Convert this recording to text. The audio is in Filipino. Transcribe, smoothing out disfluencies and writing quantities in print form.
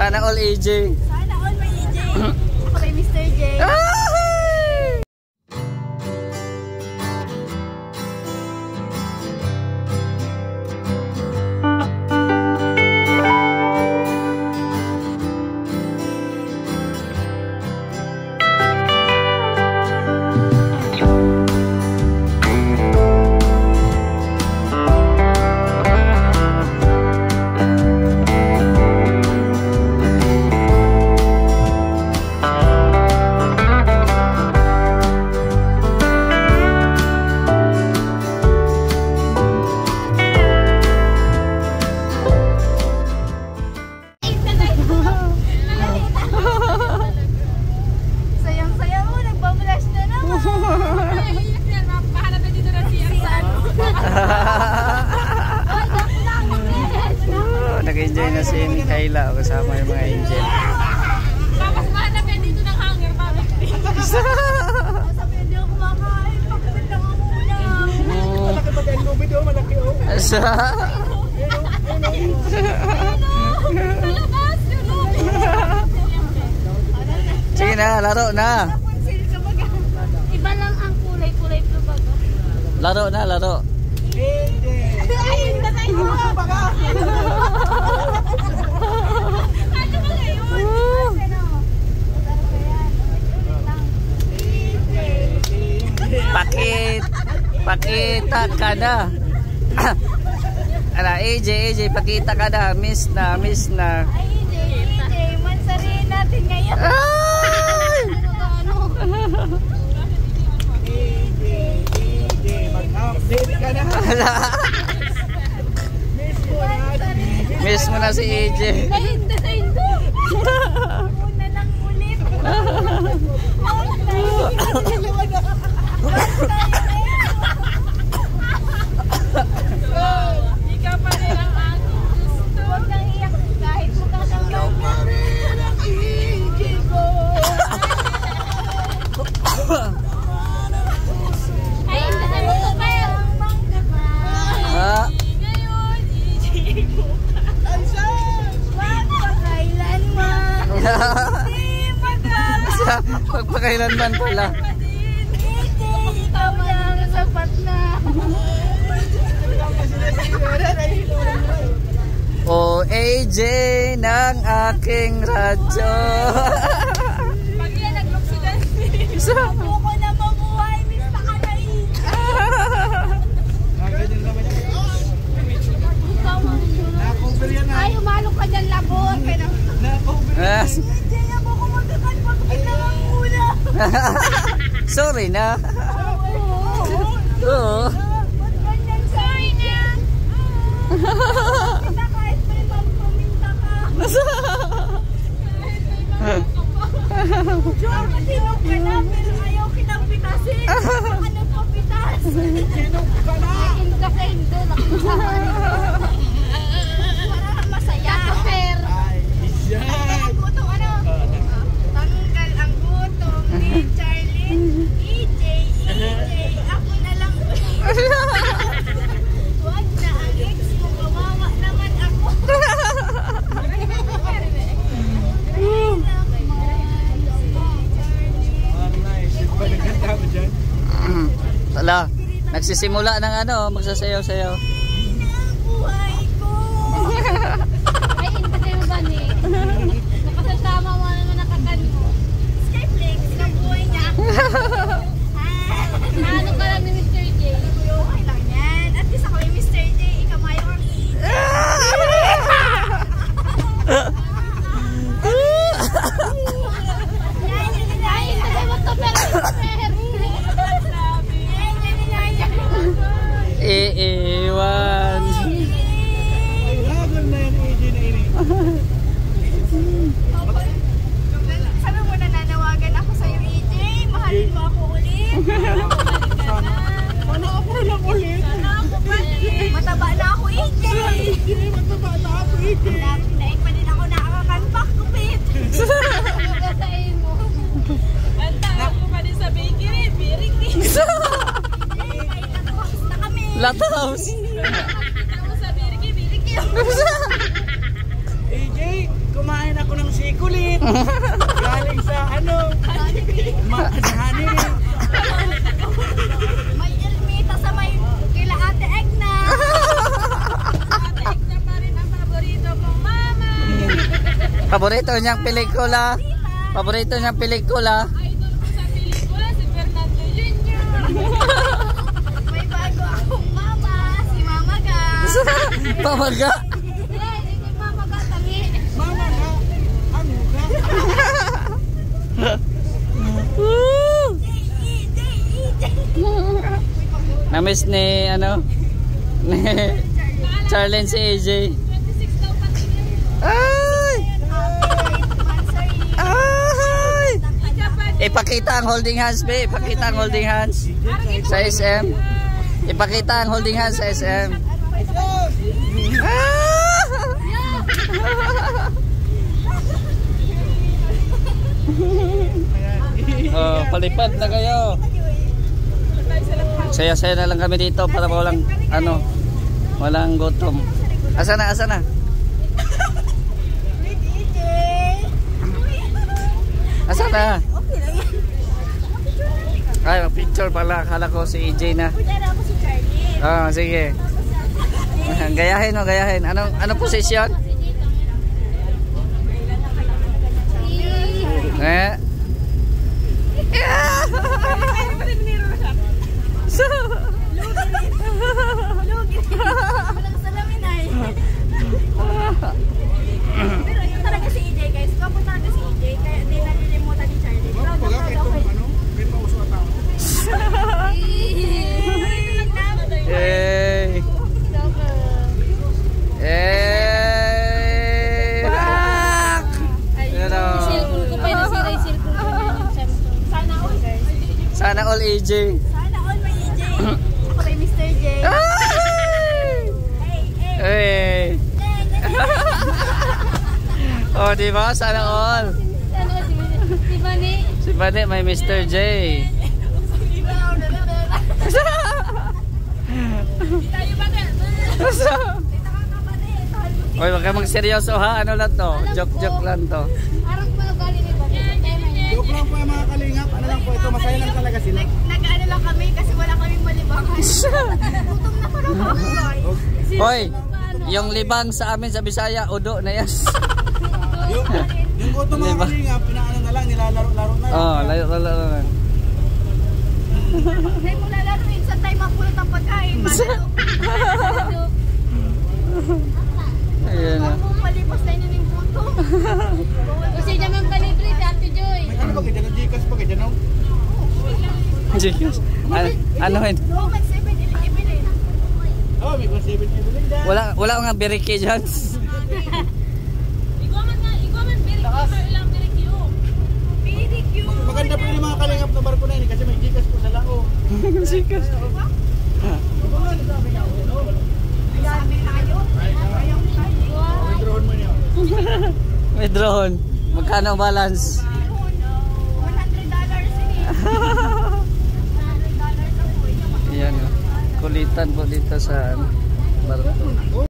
Sana all AJ. Sana all may AJ. Okay, Mr. J. Nag-enjoy na si Mikaela kasama yung mga angel. Tapos mahanap yan dito ng hanger, bakit? Sabi hindi ako kumakain. Pagkakit lang ako ulam. Malaki pa kayo lubid o malaki o. Asa? Malabas yung lubid. Sige na, laro na. Iba lang ang kulay-kulay blue bag. Laro na, laro. Ayun na tayo. Ano ba ngayon? Pakita ka na. Ala, AJ, pakita ka na. Miss na. Ay, AJ, mansarin natin ngayon. Mag-update ka na. Miss mo na si AJ. Nahinda. Una lang ulit. Ikaw pa rin ang aking gusto. Huwag kang iyak kahit mukha kang Ay, hindi mo ito pa yun. Ha? Ngayon, EJ ko. Wag pakailanman. Hindi Pagpakailanman pala. EJ, ikaw lang sapat na. O AJ ng aking radyo. Pag yan, nag-oxidan. Buko na mabuhay, Miss Takanay. Na-cover yan ha. Ay, umalo ka dyan, labot. Na-cover. Yes. EJ, ako kumagkakan pagkakin lang ang muna. Sorry na. Oo. Ba't ganyan sorry na? Kita kahit may pampaminta ka. Joke, sinog ka na, pero ayaw kitang pitasin. Ano pa pitas? Sinog ka na. Indo ka sa indo. Para masaya. Fair. Ay, Ang gutom, ano? Tanggal ang gutom ni Charlene. EJ, ako na lang. Wag na ang ex ko, kawawa naman ako. nice. Ba nagkanta mo dyan? Wala. Nagsisimula ng magsasayaw-sayaw. Buhay ko. Ay, hindi kayo ba ni? Nakasasama mo naman nakakan mo. Skyflex, ang buhay niya. Ano ka lang ni Mr. J? Okay lang yan. At least ako yung Mr. J. Ikamayo ang EJ. Ay, hindi mo to fair. Iiwan. Ay, lagon na yan AJ na ini. Sabi mo nananawagan ako sa'yo, EJ. Mahalin mo ako ulit. Sana ako lang ulit. Mataba na ako, EJ. Mataba na ako AJ. Naik pa din ako nakakakanpak, kupit. Kasain mo. Ang tawag ko pa din sa bakery, biriki. Na kami. Lataos. Ang tawag sa biriki, biriki. AJ, kumain ako ng sikulit. Galing sa ano? Honey. May Elmita sa may kila Ate Egna. Ate Egna pa rin ang paborito kong mama. Paborito niyang pelikula. Paborito niyang pelikula. Idol ko sa pelikula si Fernando Jr. May bago akong mama, si Mama Ga. Pamaga. Hindi mama ka tangi. Mama nga. Ano ka? Namiss ni ano? Ni Charlene si AJ. 26 daw pati yun. Ay! Ay! Ipakita ang holding hands, be. Ipakita ang holding hands sa SM. Ipakita ang holding hands sa SM. Ah! Oh, palipad na kayo. Saya-saya na lang kami dito para walang ano, walang gutom. Asa na, asa na? Asa na? Okay lang yan. Ay, picture pala. Akala ko si EJ na. Kunyara ako si Charlie. Oh, sige. Gayahin mo, gayahin. Anong posisyon? Eh? Lugi. Walang salamin ay. Pero yun talaga si EJ guys. Kapo talaga si EJ. Kaya di nalilimutan ni Charlie. Proud na proud ako. May pauso at ako. Yay! Yay! Hak! Yan o. Cellphone ko pa yung nasira yung cellphone ko na yung Samsung. Sana all guys. Sana all EJ. Sana all may EJ. Ako kay Mr. J. Ay! Hey, hey. Hey! Oh, di ba? Sana all. Ano si Bani? Si Bade may Mr. J. Oy, wag ka magseryoso ha. Ano lang to? Joke-joke lang to. Arang pa ugali ni Bani. Joke lang po yung mga kalingap. Ano lang po ito, masaya lang talaga sila. Nag-ano lang kami kasi wala kaming malibangan. Gutom na parang ako. Hoy, yung libang sa amin sa Bisaya, udo na yan. Yung gusto mga Diba? kalingap, pinaano na lang, nilalaro-laro na lang. Oh, layo lang. Hindi mo lalaruin sa tayo mapulot ang pagkain. Ayun na. Kung palipas na yun yung gutom. Kasi naman palibre si Ate Joy. May ano ba kayo dyan? Gcash pa kayo dyan, no? Jesus. Ano yun? Oo, mag-7-Eleven eh. Oh, may 170 bilhin dyan. Wala nga biriki dyan. Maganda Maganda po yung mga kalingap na barko na yun kasi may Gcash po sa lao. Sikas. Sabi tayo. Ayaw tayo. Withdrawn mo niyo. May drone. Magkano ang balance? $100 eh. $100 ako. Ayan o. Kulitan po dito sa barko.